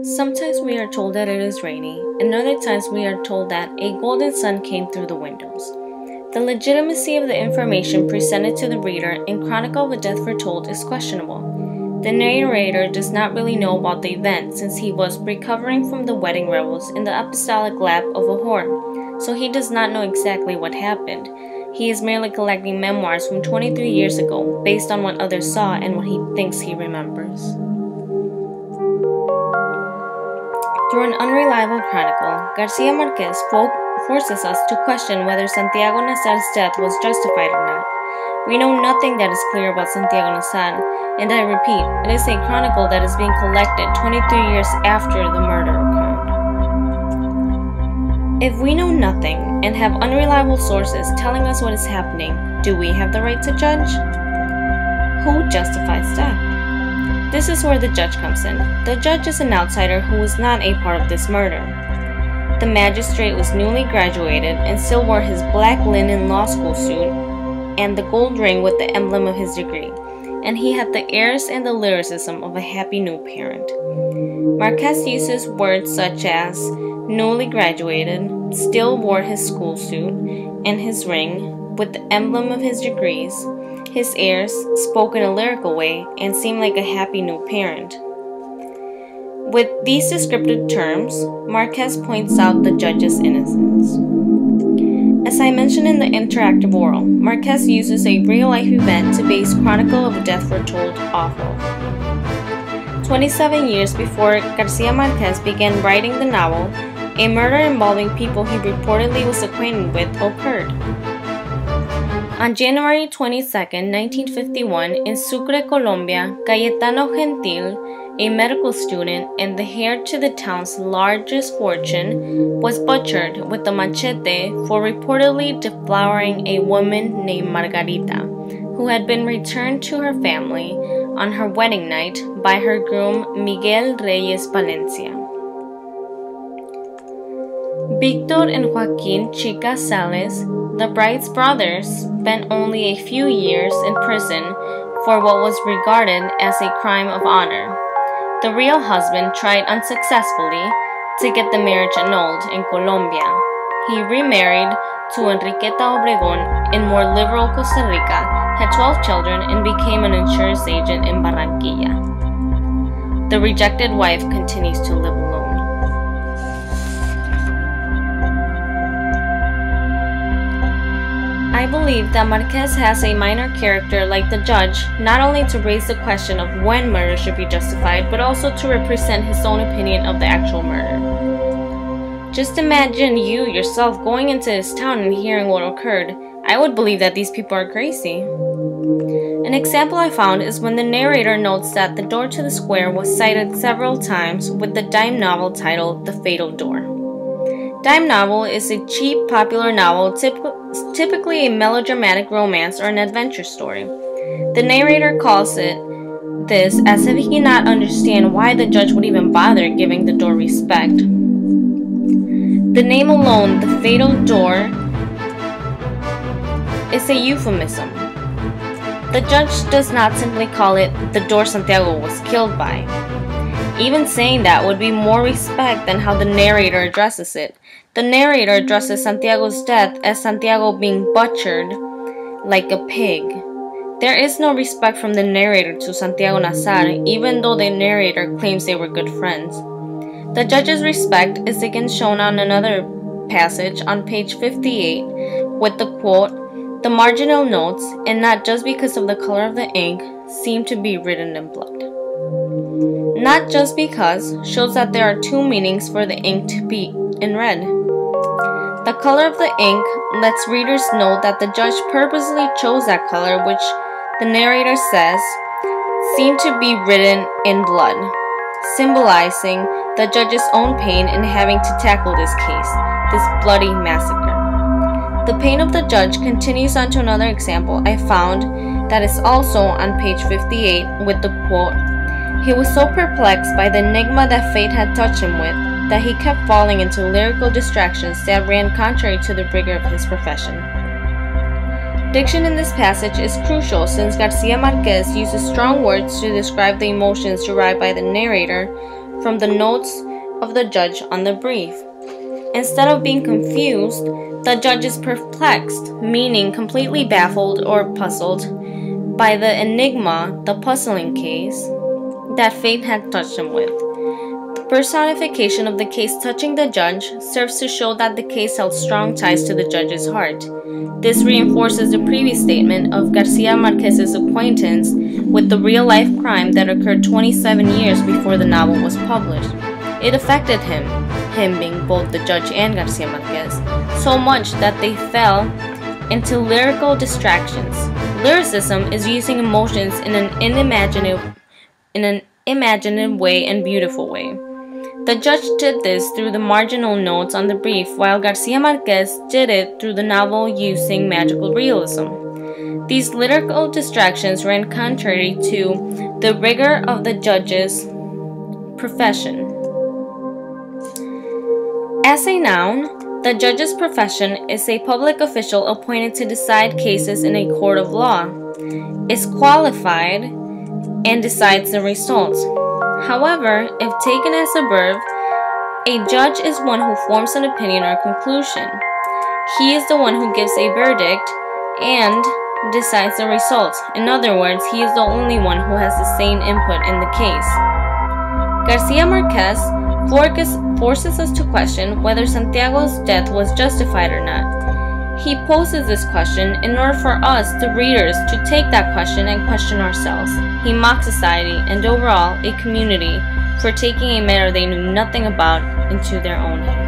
Sometimes we are told that it is rainy, and other times we are told that a golden sun came through the windows. The legitimacy of the information presented to the reader in Chronicle of a Death Foretold is questionable. The narrator does not really know about the event since he was recovering from the wedding revels in the apostolic lap of a whore, so he does not know exactly what happened. He is merely collecting memoirs from 23 years ago based on what others saw and what he thinks he remembers. Through an unreliable chronicle, Garcia Marquez forces us to question whether Santiago Nazar's death was justified or not. We know nothing that is clear about Santiago Nazar, and I repeat, it is a chronicle that is being collected 23 years after the murder occurred. If we know nothing and have unreliable sources telling us what is happening, do we have the right to judge? Who justifies death? This is where the judge comes in. The judge is an outsider who was not a part of this murder. The magistrate was newly graduated and still wore his black linen law school suit and the gold ring with the emblem of his degree, and he had the airs and the lyricism of a happy new parent. Marquez uses words such as newly graduated, still wore his school suit and his ring with the emblem of his degrees. His airs spoke in a lyrical way and seemed like a happy new parent. With these descriptive terms, Marquez points out the judge's innocence. As I mentioned in the interactive oral, Marquez uses a real-life event to base Chronicle of a Death Foretold off of. 27 years before Garcia Marquez began writing the novel, a murder involving people he reportedly was acquainted with occurred. On January 22, 1951, in Sucre, Colombia, Cayetano Gentil, a medical student and the heir to the town's largest fortune, was butchered with a machete for reportedly deflowering a woman named Margarita, who had been returned to her family on her wedding night by her groom Miguel Reyes Valencia. Victor and Joaquin Chica Sales, the bride's brothers, spent only a few years in prison for what was regarded as a crime of honor. The real husband tried unsuccessfully to get the marriage annulled in Colombia. He remarried to Enriqueta Obregón in more liberal Costa Rica, had 12 children, and became an insurance agent in Barranquilla. The rejected wife continues to live alone. I believe that Marquez has a minor character like the judge, not only to raise the question of when murder should be justified, but also to represent his own opinion of the actual murder. Just imagine you yourself going into this town and hearing what occurred. I would believe that these people are crazy. An example I found is when the narrator notes that the door to the square was cited several times with the dime novel titled The Fatal Door. Dime novel is a cheap, popular novel, typically a melodramatic romance or an adventure story. The narrator calls it this as if he cannot understand why the judge would even bother giving the door respect. The name alone, The Fatal Door, is a euphemism. The judge does not simply call it the door Santiago was killed by. Even saying that would be more respect than how the narrator addresses it. The narrator addresses Santiago's death as Santiago being butchered like a pig. There is no respect from the narrator to Santiago Nazar, even though the narrator claims they were good friends. The judge's respect is again shown on another passage on page 58 with the quote, "The marginal notes, and not just because of the color of the ink, seem to be written in blood." Not just because shows that there are two meanings for the ink to be in red. The color of the ink lets readers know that the judge purposely chose that color, which the narrator says seemed to be written in blood, symbolizing the judge's own pain in having to tackle this case, this bloody massacre. The pain of the judge continues on to another example I found that is also on page 58 with the quote, "He was so perplexed by the enigma that fate had touched him with that he kept falling into lyrical distractions that ran contrary to the rigor of his profession." Diction in this passage is crucial since Garcia Marquez uses strong words to describe the emotions derived by the narrator from the notes of the judge on the brief. Instead of being confused, the judge is perplexed, meaning completely baffled or puzzled by the enigma, the puzzling case, that fate had touched him with. The personification of the case touching the judge serves to show that the case held strong ties to the judge's heart. This reinforces the previous statement of Garcia Marquez's acquaintance with the real-life crime that occurred 27 years before the novel was published. It affected him being both the judge and Garcia Marquez, so much that they fell into lyrical distractions. Lyricism is using emotions in an imaginative way and beautiful way. The judge did this through the marginal notes on the brief, while Garcia Marquez did it through the novel using magical realism. These lyrical distractions ran contrary to the rigor of the judge's profession. As a noun, the judge's profession is a public official appointed to decide cases in a court of law, is qualified, and decides the results. However, if taken as a verb, a judge is one who forms an opinion or conclusion. He is the one who gives a verdict and decides the results. In other words, he is the only one who has the same input in the case. Garcia Marquez forces us to question whether Santiago's death was justified or not. He poses this question in order for us, the readers, to take that question and question ourselves. He mocks society and overall a community for taking a matter they knew nothing about into their own hands.